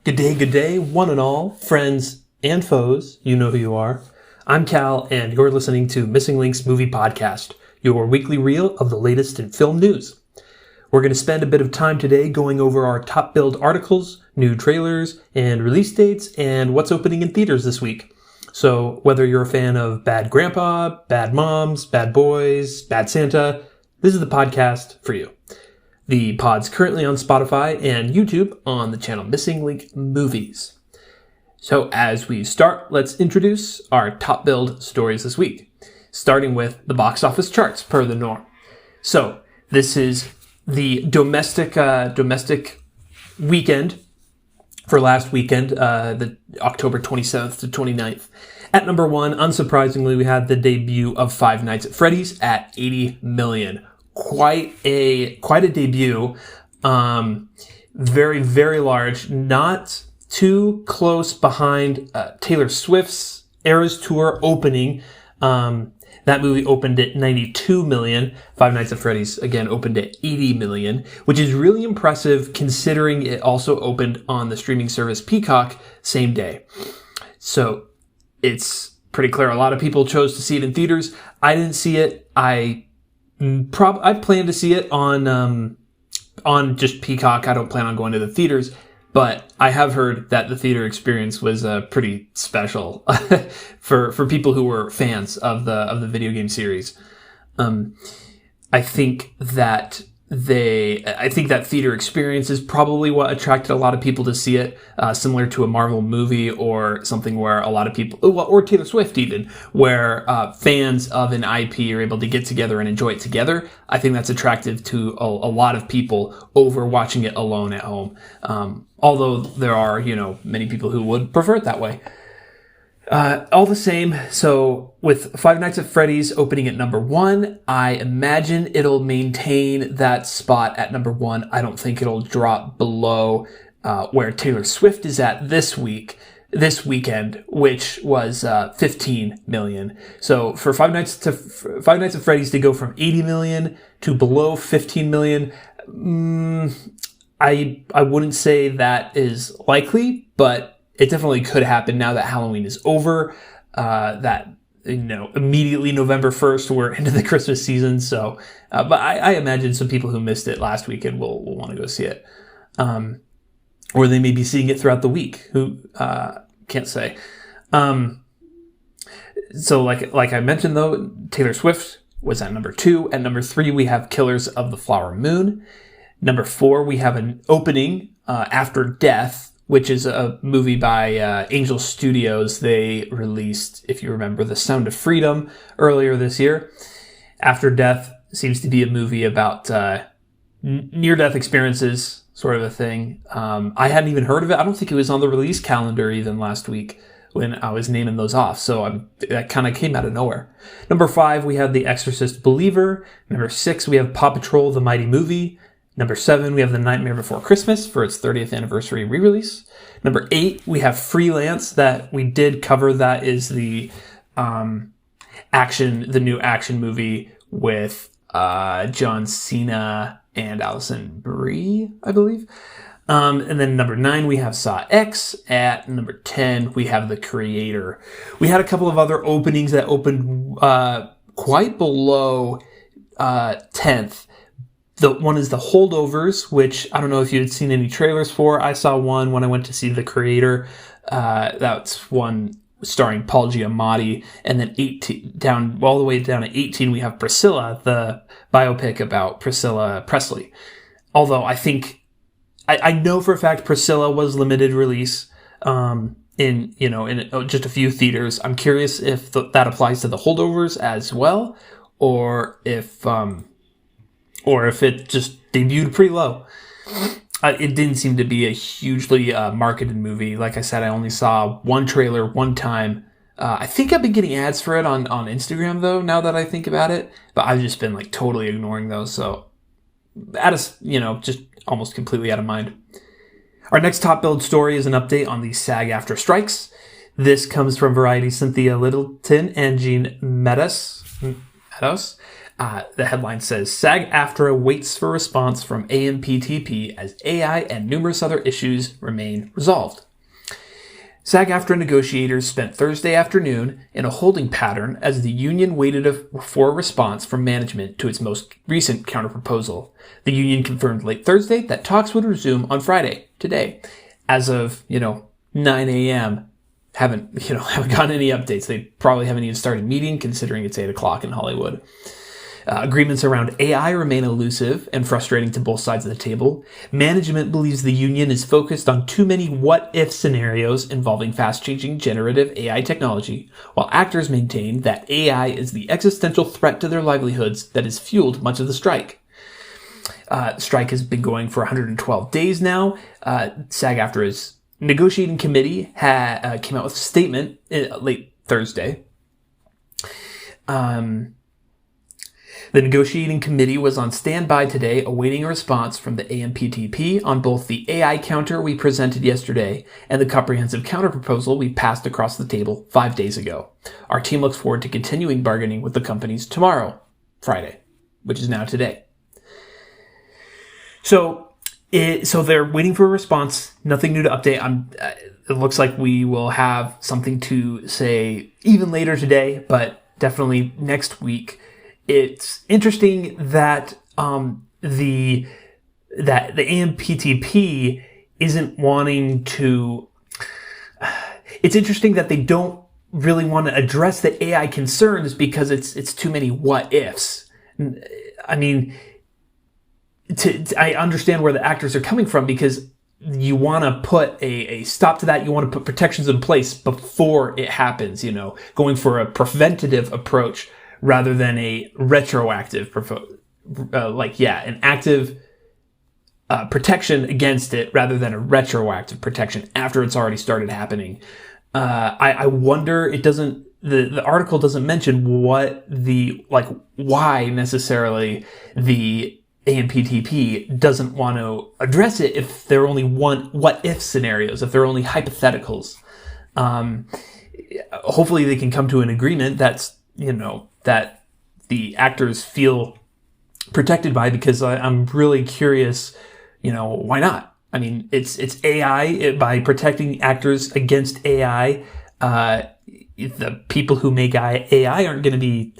Good day, one and all, friends and foes, you know who you are. I'm Cal, and you're listening to Missing Links Movie Podcast, your weekly reel of the latest in film news. We're going to spend a bit of time today going over our top billed articles, new trailers, and release dates, and what's opening in theaters this week. So whether you're a fan of Bad Grandpa, Bad Moms, Bad Boys, Bad Santa, this is the podcast for you. The pod's currently on Spotify and YouTube on the channel Missing Link Movies. So as we start, let's introduce our top billed stories this week, starting with the box office charts per the norm. So this is the domestic weekend for last weekend, the October 27th to 29th. At number one, unsurprisingly, we had the debut of Five Nights at Freddy's at 80 million. Quite a debut. Very, very large. Not too close behind Taylor Swift's Eras Tour opening. That movie opened at 92 million. Five Nights at Freddy's, again, opened at 80 million, which is really impressive considering it also opened on the streaming service Peacock same day. So it's pretty clear. A lot of people chose to see it in theaters. I didn't see it. I plan to see it on just Peacock. I don't plan on going to the theaters, but I have heard that the theater experience was pretty special for people who were fans of the video game series. I think that theater experience is probably what attracted a lot of people to see it, similar to a Marvel movie or something where a lot of people, or Taylor Swift even, where fans of an IP are able to get together and enjoy it together. I think that's attractive to a lot of people over watching it alone at home. Although there are, many people who would prefer it that way. All the same, so with Five Nights at Freddy's opening at number one, I imagine it'll maintain that spot at number one. I don't think it'll drop below where Taylor Swift is at this weekend, which was 15 million. So for Five Nights at Freddy's to go from 80 million to below 15 million, I wouldn't say that is likely, but it definitely could happen now that Halloween is over. Immediately November 1st, we're into the Christmas season. So, but I imagine some people who missed it last weekend will want to go see it. Or they may be seeing it throughout the week. Who, can't say. So like I mentioned though, Taylor Swift was at number two. At number three, we have Killers of the Flower Moon. Number four, we have an opening, After Death, which is a movie by Angel Studios. They released, if you remember, The Sound of Freedom earlier this year. After Death seems to be a movie about near-death experiences, sort of a thing. I hadn't even heard of it. I don't think it was on the release calendar even last week when I was naming those off. So that kind of came out of nowhere. Number five, we have The Exorcist Believer. Number six, we have Paw Patrol: The Mighty Movie. Number seven, we have The Nightmare Before Christmas for its 30th anniversary re-release. Number eight, we have Freelance, that we did cover. That is the new action movie with John Cena and Alison Brie, I believe. And then number nine, we have Saw X. At number 10, we have The Creator. We had a couple of other openings that opened quite below 10th. The one is The Holdovers, which I don't know if you had seen any trailers for. I saw one when I went to see The Creator. That's one starring Paul Giamatti. And then all the way down to 18, we have Priscilla, the biopic about Priscilla Presley. Although I know for a fact Priscilla was limited release in just a few theaters. I'm curious if that applies to The Holdovers as well, or if it just debuted pretty low. It didn't seem to be a hugely marketed movie. Like I said, I only saw one trailer one time. I think I've been getting ads for it on Instagram, though, now that I think about it. But I've just been totally ignoring those. So, just almost completely out of mind. Our next top billed story is an update on the SAG-AFTRA strikes. This comes from Variety's Cynthia Littleton and Jean Meadows. The headline says, SAG-AFTRA waits for response from AMPTP as AI and numerous other issues remain resolved. SAG-AFTRA negotiators spent Thursday afternoon in a holding pattern as the union waited for a response from management to its most recent counterproposal. The union confirmed late Thursday that talks would resume on Friday, today. As of, 9 a.m., haven't gotten any updates. They probably haven't even started meeting, considering it's 8 o'clock in Hollywood. Agreements around AI remain elusive and frustrating to both sides of the table. Management believes the union is focused on too many what-if scenarios involving fast-changing generative AI technology, while actors maintain that AI is the existential threat to their livelihoods that has fueled much of the strike. Strike has been going for 112 days now. SAG-AFTRA's negotiating committee came out with a statement late Thursday. The negotiating committee was on standby today, awaiting a response from the AMPTP on both the AI counter we presented yesterday and the comprehensive counterproposal we passed across the table 5 days ago. Our team looks forward to continuing bargaining with the companies tomorrow, Friday, which is now today. So they're waiting for a response. Nothing new to update. It looks like we will have something to say even later today, but definitely next week. It's interesting that the AMPTP isn't wanting to. It's interesting that they don't really want to address the AI concerns because it's too many what ifs. I mean, I understand where the actors are coming from because you want to put a stop to that. You want to put protections in place before it happens. Going for a preventative approach rather than a retroactive, an active protection against it rather than a retroactive protection after it's already started happening. I wonder, the article doesn't mention why necessarily the AMPTP doesn't want to address it if there are only what-if scenarios, if there are only hypotheticals. Hopefully they can come to an agreement that the actors feel protected by, because I'm really curious, why not? I mean, it's AI. By protecting actors against AI, the people who make AI aren't going to be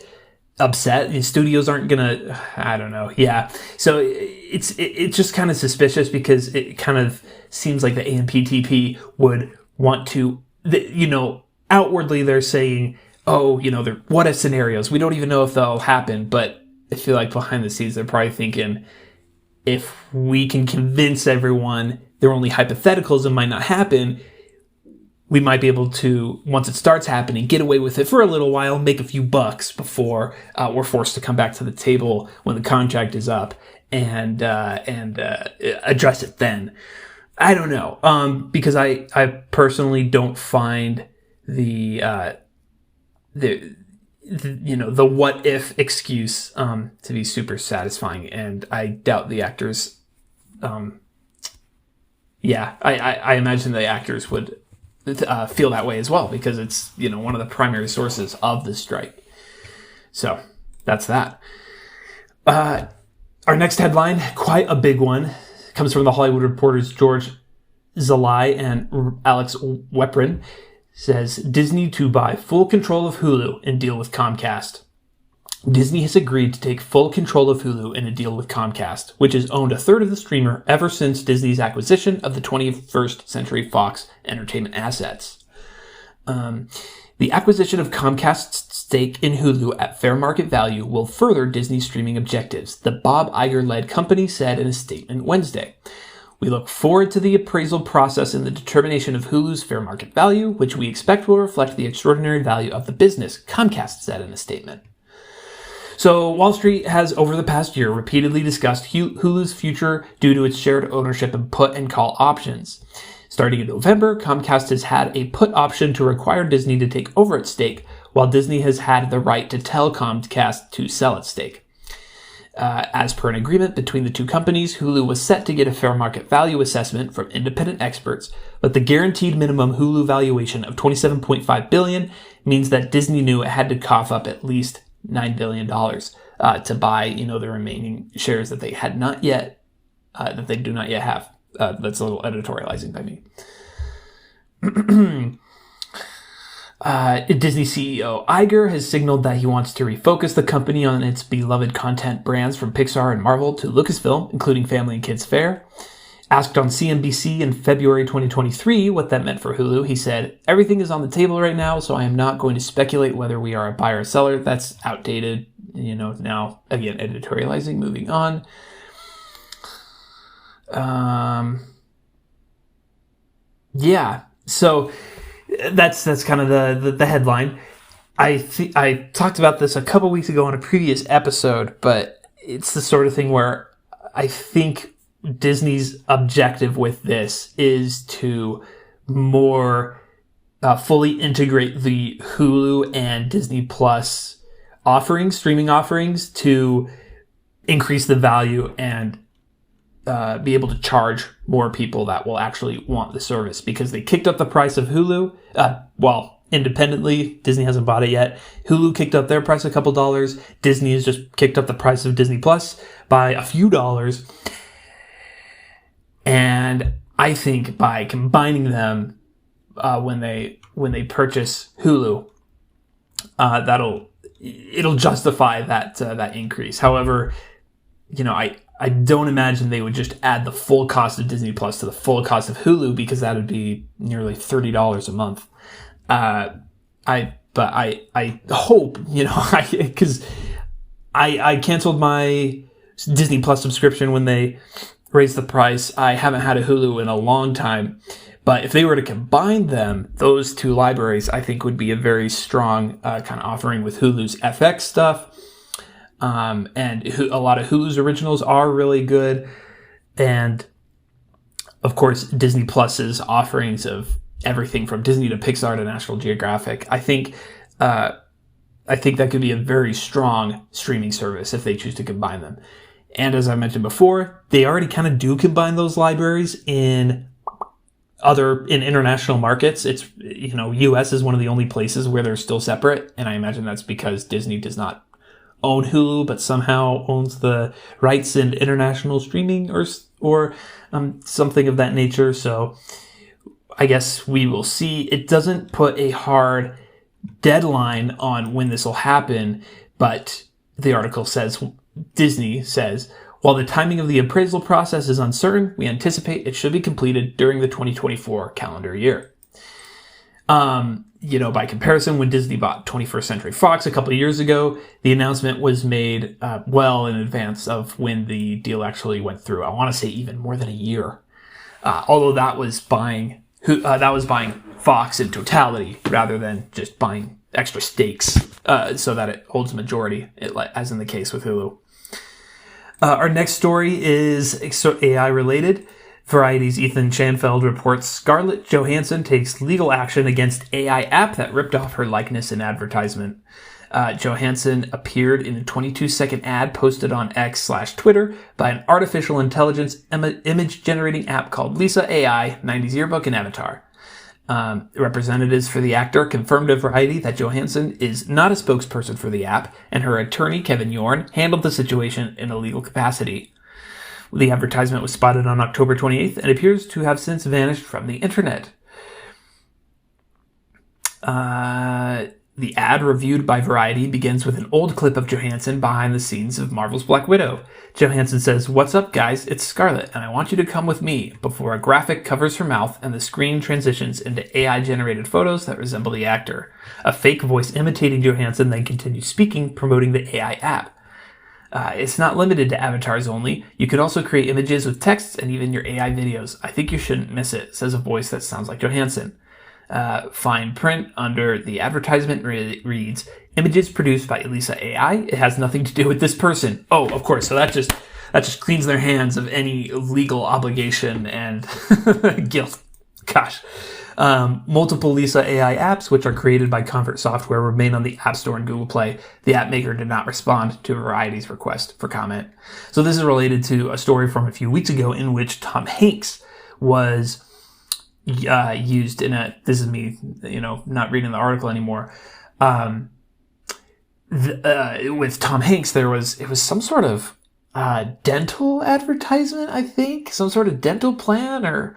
upset. The studios aren't going to, I don't know. Yeah. So it's just kind of suspicious because it kind of seems like the AMPTP would want to, outwardly they're saying, they're what if scenarios. We don't even know if they'll happen, but I feel like behind the scenes, they're probably thinking, if we can convince everyone they're only hypotheticals and might not happen, we might be able to, once it starts happening, get away with it for a little while, make a few bucks before we're forced to come back to the table when the contract is up and address it then. I don't know, because I personally don't find the what if excuse to be super satisfying, and I doubt the actors. I imagine the actors would feel that way as well, because it's one of the primary sources of the strike. So that's that. Our next headline, quite a big one, comes from the Hollywood Reporter's George Zalai and Alex Weprin. Says Disney to buy full control of Hulu and deal with Comcast. Disney has agreed to take full control of Hulu in a deal with Comcast, which has owned a third of the streamer ever since Disney's acquisition of the 21st Century Fox entertainment assets. The acquisition of Comcast's stake in Hulu at fair market value will further Disney's streaming objectives, the Bob Iger-led company said in a statement Wednesday. We look forward to the appraisal process and the determination of Hulu's fair market value, which we expect will reflect the extraordinary value of the business, Comcast said in a statement. So Wall Street has, over the past year, repeatedly discussed Hulu's future due to its shared ownership and put and call options. Starting in November, Comcast has had a put option to require Disney to take over its stake, while Disney has had the right to tell Comcast to sell its stake. As per an agreement between the two companies, Hulu was set to get a fair market value assessment from independent experts, but the guaranteed minimum Hulu valuation of $27.5 billion means that Disney knew it had to cough up at least $9 billion. to buy, the remaining shares that they had not yet, that they do not yet have. That's a little editorializing by me. Disney CEO Iger has signaled that he wants to refocus the company on its beloved content brands from Pixar and Marvel to Lucasfilm, including Family and Kids Fare. Asked on CNBC in February 2023 what that meant for Hulu, he said, "Everything is on the table right now, so I am not going to speculate whether we are a buyer or seller." That's outdated, now, again, editorializing, moving on. So that's kind of the headline. I talked about this a couple weeks ago on a previous episode, but it's the sort of thing where I think Disney's objective with this is to more fully integrate the Hulu and Disney Plus streaming offerings, to increase the value and be able to charge more people that will actually want the service, because they kicked up the price of Hulu. Independently, Disney hasn't bought it yet. Hulu kicked up their price a couple dollars. Disney has just kicked up the price of Disney Plus by a few dollars. And I think by combining them, when they purchase Hulu, it'll justify that increase. However, I don't imagine they would just add the full cost of Disney Plus to the full cost of Hulu, because that would be nearly $30 a month. I hope, because I canceled my Disney Plus subscription when they raised the price. I haven't had a Hulu in a long time, but if they were to combine them, those two libraries, I think would be a very strong kind of offering with Hulu's FX stuff. And a lot of Hulu's originals are really good. And of course, Disney Plus's offerings of everything from Disney to Pixar to National Geographic. I think that could be a very strong streaming service if they choose to combine them. And as I mentioned before, they already kind of do combine those libraries in international markets. It's, US is one of the only places where they're still separate. And I imagine that's because Disney does not own Hulu, but somehow owns the rights in international streaming or something of that nature. So I guess we will see. It doesn't put a hard deadline on when this will happen, but the article says, Disney says, while the timing of the appraisal process is uncertain, we anticipate it should be completed during the 2024 calendar year. By comparison, when Disney bought 21st Century Fox a couple of years ago, the announcement was made well in advance of when the deal actually went through. I want to say even more than a year. Although that was buying Fox in totality rather than just buying extra stakes so that it holds a majority, as in the case with Hulu. Our next story is AI related. Variety's Ethan Chanfeld reports Scarlett Johansson takes legal action against AI app that ripped off her likeness in advertisement. Johansson appeared in a 22-second ad posted on X/Twitter by an artificial intelligence image generating app called Lisa AI, 90s Yearbook, and Avatar. Representatives for the actor confirmed to Variety that Johansson is not a spokesperson for the app, and her attorney, Kevin Yorn, handled the situation in a legal capacity. The advertisement was spotted on October 28th and appears to have since vanished from the internet. The ad reviewed by Variety begins with an old clip of Johansson behind the scenes of Marvel's Black Widow. Johansson says, "What's up, guys? It's Scarlett, and I want you to come with me," before a graphic covers her mouth and the screen transitions into AI-generated photos that resemble the actor. A fake voice imitating Johansson then continues speaking, promoting the AI app. It's not limited to avatars only. You can also create images with texts and even your AI videos. I think you shouldn't miss it, says a voice that sounds like Johansson. Fine print under the advertisement reads, "Images produced by Elisa AI. It has nothing to do with this person." Oh, of course. So that just cleans their hands of any legal obligation and guilt. Gosh. Multiple Lisa AI apps, which are created by Comfort Software, remain on the App Store and Google Play. The app maker did not respond to Variety's request for comment. So this is related to a story from a few weeks ago in which Tom Hanks was used in this is me, not reading the article anymore, with Tom Hanks, it was some sort of dental advertisement, I think, some sort of dental plan, or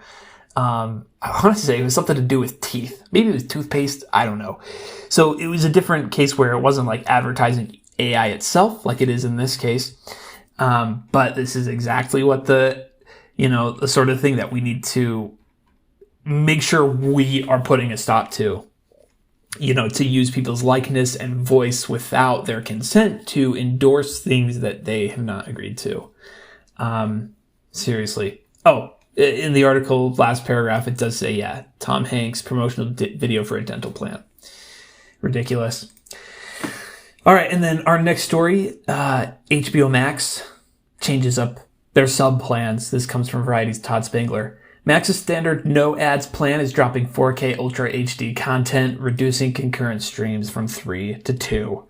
I want to say it was something to do with teeth. Maybe it was toothpaste. I don't know. So it was a different case where it wasn't like advertising AI itself, like it is in this case. But this is exactly what the sort of thing that we need to make sure we are putting a stop to. To use people's likeness and voice without their consent to endorse things that they have not agreed to. Seriously. Oh, in the article, last paragraph, it does say, Tom Hanks promotional video for a dental plan. Ridiculous. All right, and then our next story, HBO Max changes up their sub plans. This comes from Variety's Todd Spangler. Max's standard no ads plan is dropping 4K Ultra HD content, reducing concurrent streams from 3 to 2.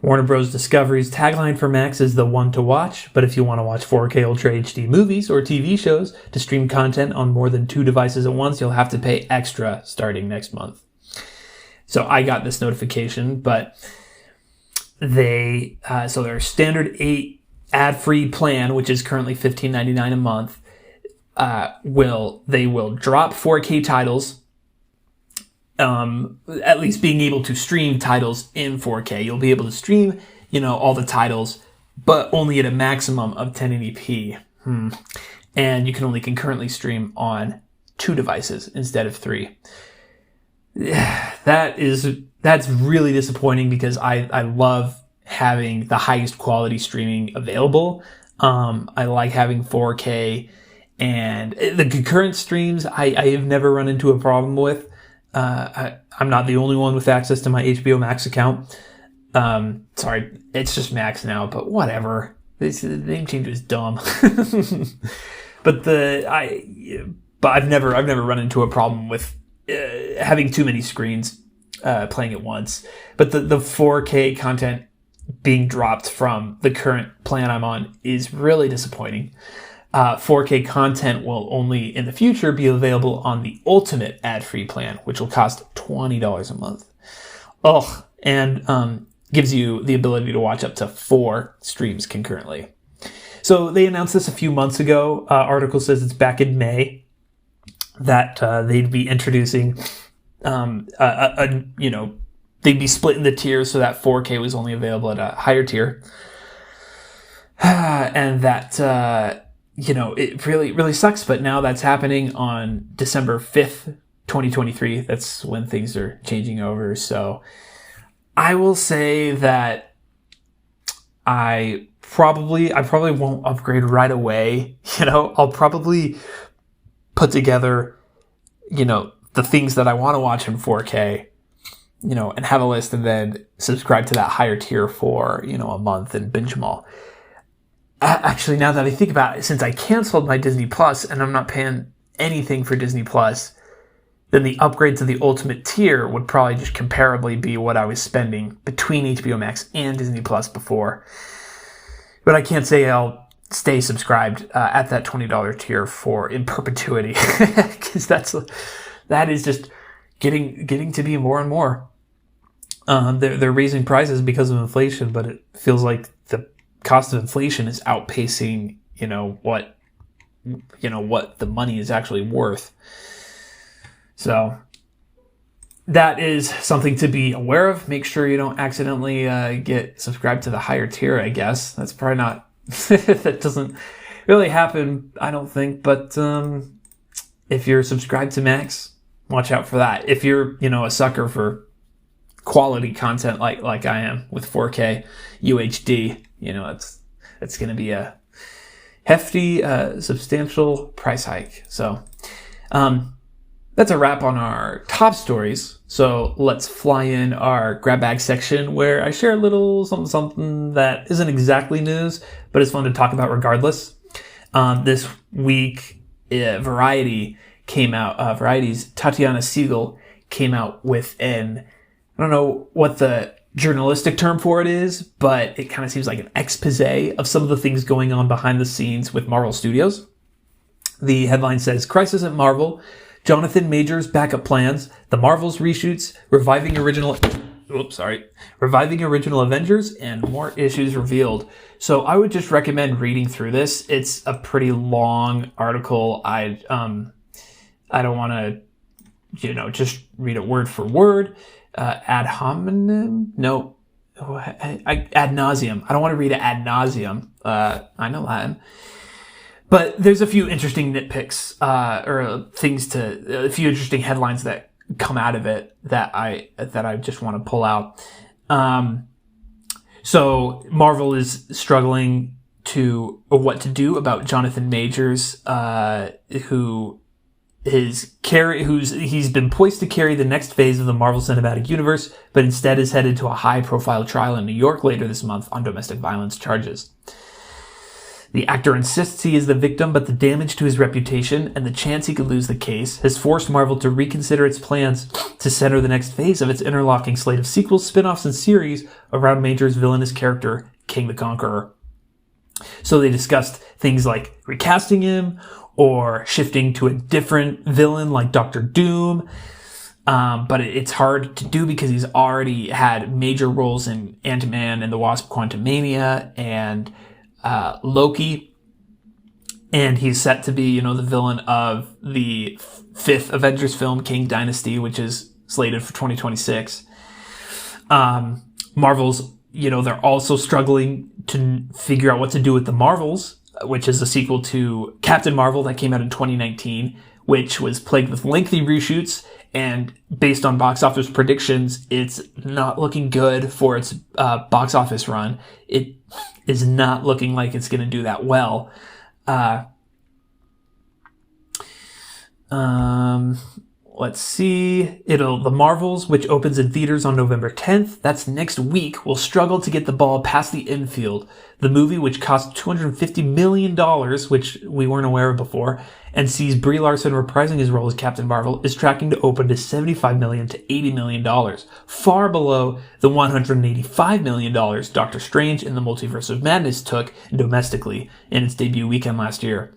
Warner Bros. Discovery's tagline for Max is the one to watch, but if you want to watch 4K Ultra HD movies or TV shows to stream content on more than 2 devices at once, you'll have to pay extra starting next month. So I got this notification, but so their standard 8 ad-free plan, which is currently $15.99 a month, will drop 4K titles, at least being able to stream titles in 4K. You'll be able to stream, all the titles, but only at a maximum of 1080p. And you can only concurrently stream on 2 devices instead of 3. That's really disappointing because I love having the highest quality streaming available. I like having 4K. And the concurrent streams, I have never run into a problem with. I'm not the only one with access to my HBO Max account. Sorry, it's just Max now, but whatever. The name change is dumb. But I've never run into a problem with having too many screens playing at once. But the 4K content being dropped from the current plan I'm on is really disappointing. 4K content will only in the future be available on the ultimate ad-free plan, which will cost $20 a month. And gives you the ability to watch up to 4 streams concurrently. So they announced this a few months ago. Article says it's back in May that they'd be introducing they'd be splitting the tiers so that 4K was only available at a higher tier. And that it really, really sucks, but now that's happening on December 5th, 2023. That's when things are changing over. So I will say that I probably won't upgrade right away. I'll probably put together, the things that I want to watch in 4K, and have a list and then subscribe to that higher tier for, a month and binge them all. Actually, now that I think about it, since I canceled my Disney Plus and I'm not paying anything for Disney Plus, then the upgrade to the ultimate tier would probably just comparably be what I was spending between HBO Max and Disney Plus before. But I can't say I'll stay subscribed at that $20 tier in perpetuity, because that is just getting to be more and more. They're raising prices because of inflation, but it feels like the cost of inflation is outpacing, what the money is actually worth. So that is something to be aware of. Make sure you don't accidentally get subscribed to the higher tier, I guess. That's probably not, that doesn't really happen, I don't think. But if you're subscribed to Max, watch out for that. If you're, a sucker for quality content like I am with 4K UHD, it's going to be a hefty, substantial price hike. So that's a wrap on our top stories. So let's fly in our grab bag section where I share a little something that isn't exactly news, but it's fun to talk about regardless. This week, Variety came out. Variety's Tatiana Siegel came out with I don't know what the journalistic term for it is, but it kind of seems like an expose of some of the things going on behind the scenes with Marvel Studios. The headline says, Crisis at Marvel, Jonathan Majors' backup plans, the Marvels reshoots, reviving original... Reviving Original Avengers and more issues revealed. So I would just recommend reading through this. It's a pretty long article. I don't want to, just read it word for word. Ad hominem? No. Ad nauseum. I don't want to read it ad nauseum. I know Latin. But there's a few interesting nitpicks, or a few interesting headlines that come out of it that I just want to pull out. So Marvel is struggling what to do about Jonathan Majors, he's been poised to carry the next phase of the Marvel Cinematic Universe, but instead is headed to a high-profile trial in New York later this month on domestic violence charges. The actor insists he is the victim, but the damage to his reputation and the chance he could lose the case has forced Marvel to reconsider its plans to center the next phase of its interlocking slate of sequels, spin-offs, and series around Major's villainous character, King the Conqueror. So they discussed things like recasting him or shifting to a different villain like Doctor Doom. But it's hard to do because he's already had major roles in Ant-Man and the Wasp: Quantumania and Loki. And he's set to be, the villain of the fifth Avengers film, King Dynasty, which is slated for 2026. Marvel's, they're also struggling to figure out what to do with the Marvels, which is a sequel to Captain Marvel that came out in 2019, which was plagued with lengthy reshoots, and based on box office predictions, it's not looking good for its box office run. It is not looking like it's going to do that well. Let's see. The Marvels, which opens in theaters on November 10th, that's next week, will struggle to get the ball past the infield. The movie, which cost $250 million, which we weren't aware of before, and sees Brie Larson reprising his role as Captain Marvel, is tracking to open to $75 million to $80 million, far below the $185 million Doctor Strange in the Multiverse of Madness took domestically in its debut weekend last year.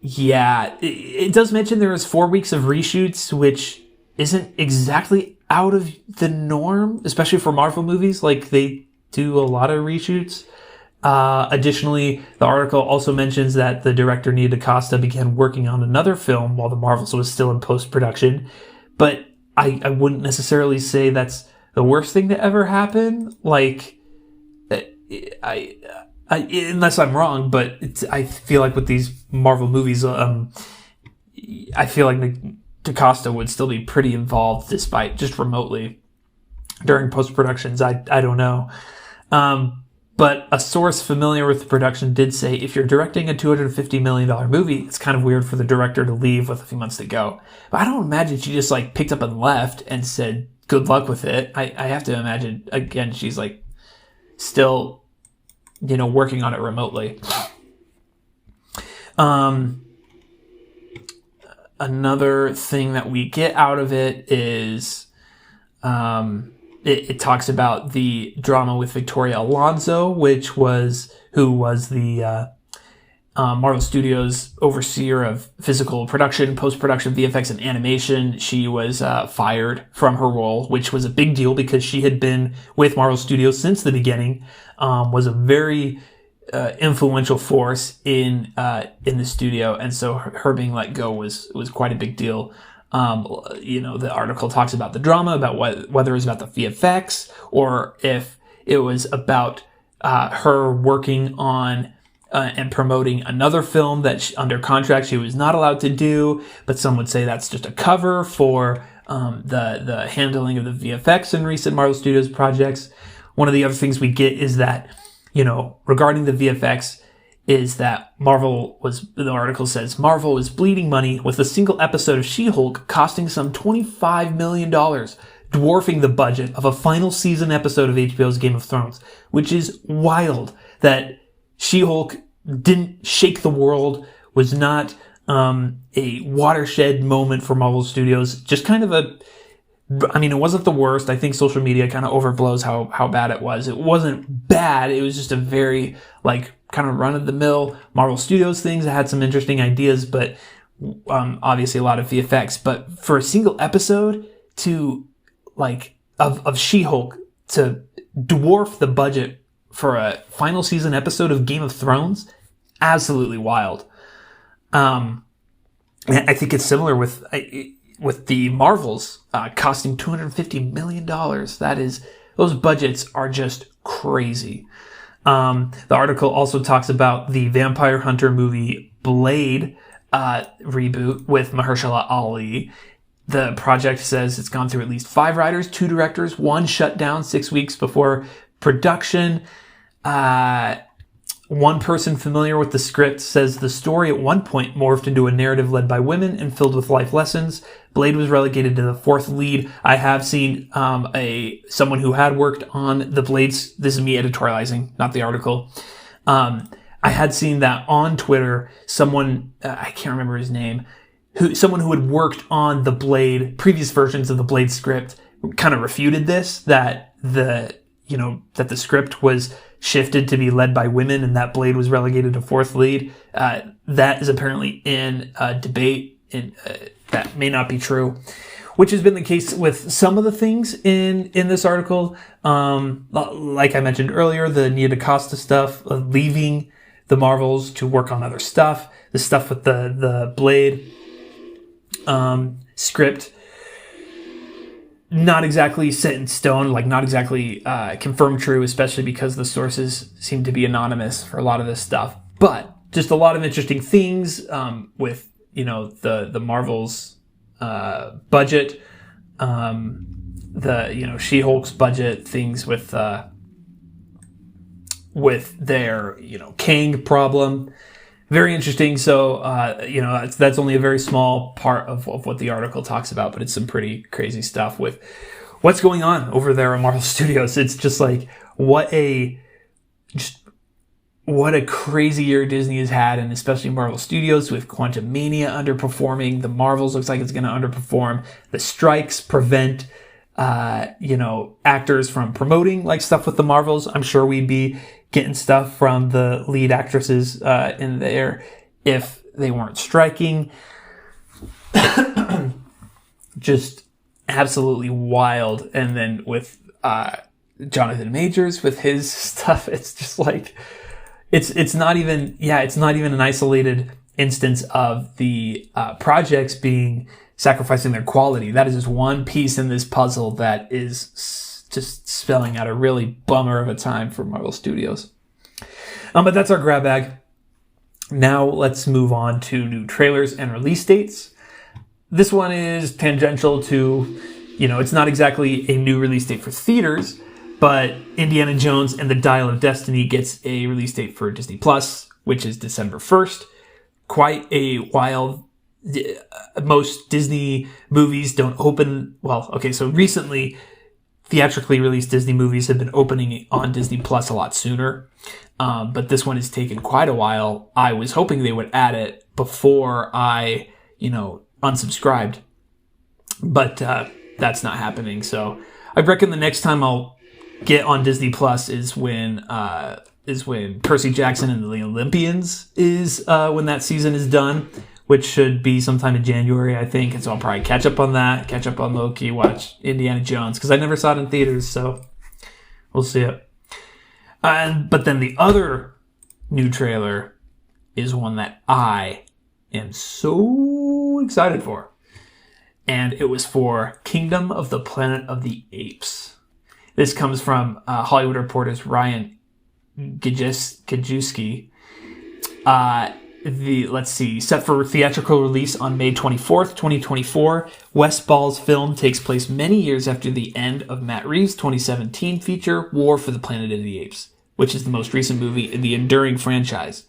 Yeah, it does mention there was 4 weeks of reshoots, which isn't exactly out of the norm, especially for Marvel movies. Like, they do a lot of reshoots. Additionally, the article also mentions that the director Nia DaCosta began working on another film while the Marvels was still in post-production. But I wouldn't necessarily say that's the worst thing to ever happen. Like, unless I'm wrong, but I feel like with these Marvel movies, I feel like DaCosta would still be pretty involved despite just remotely during post-productions. I don't know. But a source familiar with the production did say if you're directing a $250 million movie, it's kind of weird for the director to leave with a few months to go. But I don't imagine she just picked up and left and said, good luck with it. I have to imagine, again, she's still working on it remotely. Another thing that we get out of it is it talks about the drama with Victoria Alonso, who was the Marvel Studios overseer of physical production, post-production, VFX, and animation. She was fired from her role, which was a big deal because she had been with Marvel Studios since the beginning, was a very influential force in the studio, and so her being let go was quite a big deal. The article talks about the drama, about whether it was about the VFX or if it was about her working on and promoting another film that under contract she was not allowed to do, but some would say that's just a cover for the handling of the VFX in recent Marvel Studios projects. One of the other things we get is that, regarding the VFX, is that the article says, Marvel was bleeding money with a single episode of She-Hulk costing some $25 million, dwarfing the budget of a final season episode of HBO's Game of Thrones, which is wild that She-Hulk didn't shake the world, was not a watershed moment for Marvel Studios, just kind of it wasn't the worst. I think social media kind of overblows how bad it was. It wasn't bad. It was just a very, kind of run-of-the-mill Marvel Studios things that had some interesting ideas, but obviously a lot of VFX. But for a single episode to of She-Hulk to dwarf the budget for a final season episode of Game of Thrones, absolutely wild. I think it's similar with the Marvels costing $250 million. Those budgets are just crazy. The article also talks about the Vampire Hunter movie Blade reboot with Mahershala Ali. The project says it's gone through at least 5 writers, 2 directors, 1 shut down 6 weeks before production. One person familiar with the script says the story at one point morphed into a narrative led by women and filled with life lessons. Blade was relegated to the 4th lead. I have seen someone who had worked on the Blades. This is me editorializing, not the article. I had seen that on Twitter. Someone I can't remember his name. Someone who had worked on the Blade previous versions of the Blade script kind of refuted this, that the script was shifted to be led by women and that Blade was relegated to 4th lead. That is apparently in debate, and that may not be true, which has been the case with some of the things in this article. Like I mentioned earlier, the Nia DaCosta stuff, leaving the Marvels to work on other stuff, the stuff with the Blade script, not exactly set in stone, not exactly confirmed true, especially because the sources seem to be anonymous for a lot of this stuff. But just a lot of interesting things with the Marvel's budget, the She-Hulk's budget, things with their Kang problem. Very interesting. So, that's only a very small part of what the article talks about, but it's some pretty crazy stuff with what's going on over there at Marvel Studios. It's just what a crazy year Disney has had, and especially Marvel Studios with Quantumania underperforming. The Marvels looks like it's going to underperform. The strikes prevent, actors from promoting stuff with the Marvels. I'm sure we'd be getting stuff from the lead actresses in there if they weren't striking. Just absolutely wild. And then with Jonathan Majors with his stuff, it's just it's not even an isolated instance of the projects sacrificing their quality. That is just one piece in this puzzle that is just spelling out a really bummer of a time for Marvel Studios. But that's our grab bag. Now let's move on to new trailers and release dates. This one is tangential to, it's not exactly a new release date for theaters, but Indiana Jones and the Dial of Destiny gets a release date for Disney Plus, which is December 1st. Quite a while. Most Disney movies don't open. Well, okay, so recently, theatrically released Disney movies have been opening on Disney Plus a lot sooner. But this one has taken quite a while. I was hoping they would add it before I, unsubscribed. But that's not happening. So I reckon the next time I'll get on Disney Plus is when Percy Jackson and the Olympians is when that season is done, which should be sometime in January, I think. And so I'll probably catch up on that, catch up on Loki, watch Indiana Jones, because I never saw it in theaters, so we'll see it. But then the other new trailer is one that I am so excited for. And it was for Kingdom of the Planet of the Apes. This comes from Hollywood Reporter's Ryan Gajewski. Set for theatrical release on May 24th, 2024, Wes Ball's film takes place many years after the end of Matt Reeves' 2017 feature, War for the Planet of the Apes, which is the most recent movie in the enduring franchise.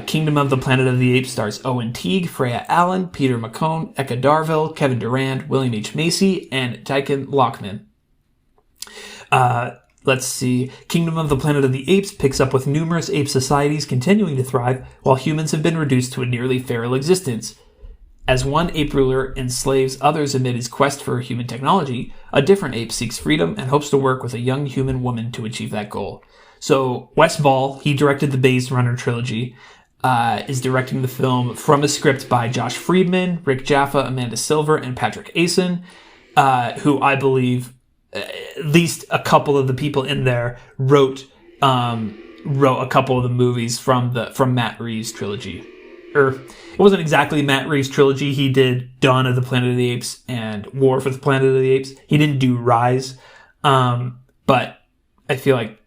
Kingdom of the Planet of the Apes stars Owen Teague, Freya Allen, Peter McCone, Eka Darville, Kevin Durand, William H. Macy, and Tyken Lockman. Kingdom of the Planet of the Apes picks up with numerous ape societies continuing to thrive while humans have been reduced to a nearly feral existence. As one ape ruler enslaves others amid his quest for human technology, a different ape seeks freedom and hopes to work with a young human woman to achieve that goal. So Wes Ball, he directed the Maze Runner trilogy, is directing the film from a script by Josh Friedman, Rick Jaffa, Amanda Silver, and Patrick Asen. who I believe at least a couple of the people in there wrote a couple of the movies from Matt Reeves' trilogy. It wasn't exactly Matt Reeves' trilogy. He did Dawn of the Planet of the Apes and War for the Planet of the Apes. He didn't do Rise. But I feel like,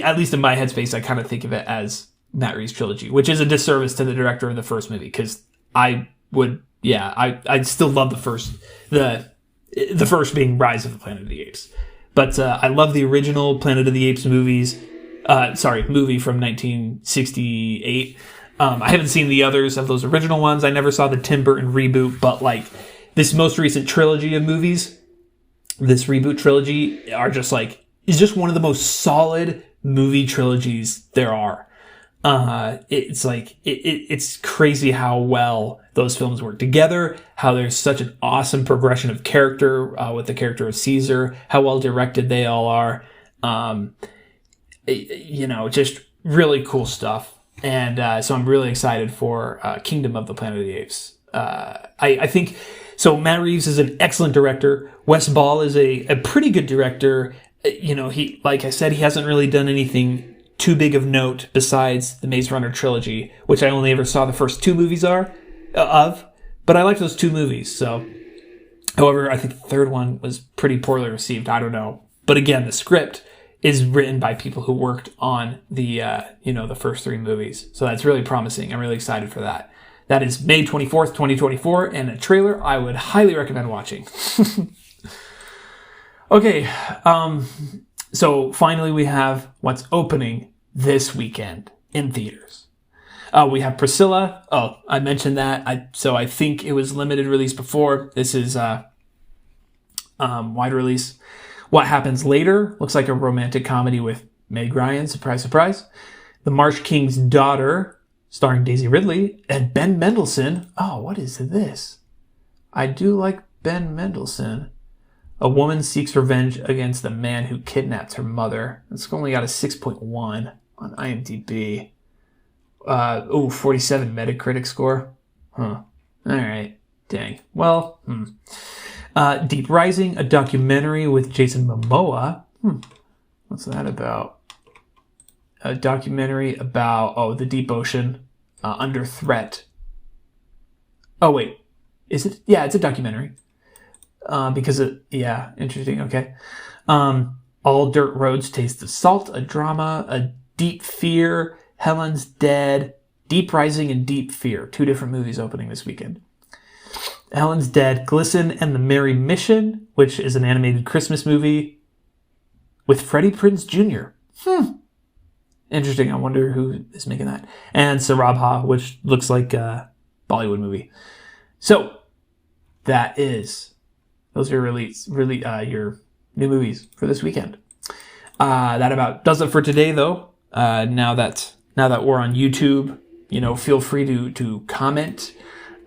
at least in my headspace, I kind of think of it as Matt Reeves' trilogy, which is a disservice to the director of the first movie, because I still love the first, the first being Rise of the Planet of the Apes. But I love the original Planet of the Apes movie from 1968. I haven't seen the others of those original ones. I never saw the Tim Burton reboot, but like this most recent trilogy of movies, this reboot trilogy is just one of the most solid movie trilogies there are. It's like, it's crazy how well those films work together, how there's such an awesome progression of character, with the character of Caesar, how well directed they all are. Just really cool stuff. And so I'm really excited for Kingdom of the Planet of the Apes. I think, so Matt Reeves is an excellent director. Wes Ball is a pretty good director. He, like I said, he hasn't really done anything too big of note besides the Maze Runner trilogy, which I only ever saw the first two movies but I liked those two movies. So, however, I think the third one was pretty poorly received. I don't know. But again, the script is written by people who worked on the first three movies. So that's really promising. I'm really excited for that. That is May 24th, 2024, and a trailer I would highly recommend watching. Okay, so finally we have what's opening this weekend in theaters. We have Priscilla. Oh, I mentioned that. I think it was limited release before. This is wide release. What Happens Later looks like a romantic comedy with Meg Ryan. Surprise, surprise. The Marsh King's Daughter, starring Daisy Ridley and Ben Mendelsohn. Oh, what is this? I do like Ben Mendelsohn. A woman seeks revenge against the man who kidnapped her mother. It's only got a 6.1 on IMDb. 47 Metacritic score. Huh. All right. Dang. Well, Deep Rising, a documentary with Jason Momoa. What's that about? A documentary about, the deep ocean, under threat. Oh, wait. Is it? Yeah, it's a documentary. Interesting. Okay. All Dirt Roads Taste of Salt, a drama, a Deep Fear, Helen's Dead, Deep Rising, and Deep Fear. 2 different movies opening this weekend. Helen's Dead, Glisten and the Merry Mission, which is an animated Christmas movie with Freddie Prinze Jr. Interesting. I wonder who is making that. And Sarabha, which looks like a Bollywood movie. So, those are really your new movies for this weekend. That about does it for today, though. Now that we're on YouTube, feel free to comment.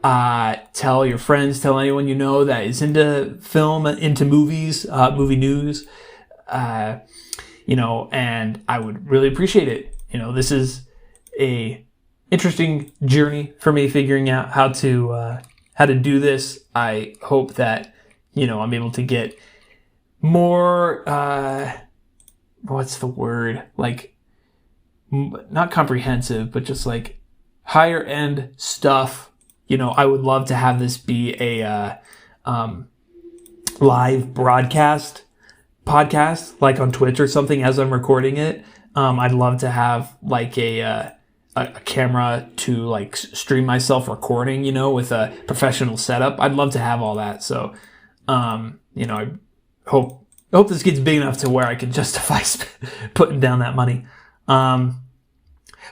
Tell your friends, tell anyone you know that is into film, into movies, movie news, and I would really appreciate it. This is a interesting journey for me figuring out how to do this. I hope that, I'm able to get more, what's the word? Like, not comprehensive, but just like higher end stuff. I would love to have this be a live broadcast podcast, like on Twitch or something as I'm recording it. I'd love to have like a camera to like stream myself recording, with a professional setup. I'd love to have all that. So, I hope this gets big enough to where I can justify putting down that money.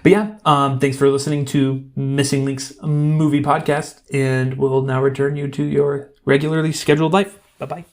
But yeah, thanks for listening to Missing Links Movie Podcast, and we'll now return you to your regularly scheduled life. Bye-bye.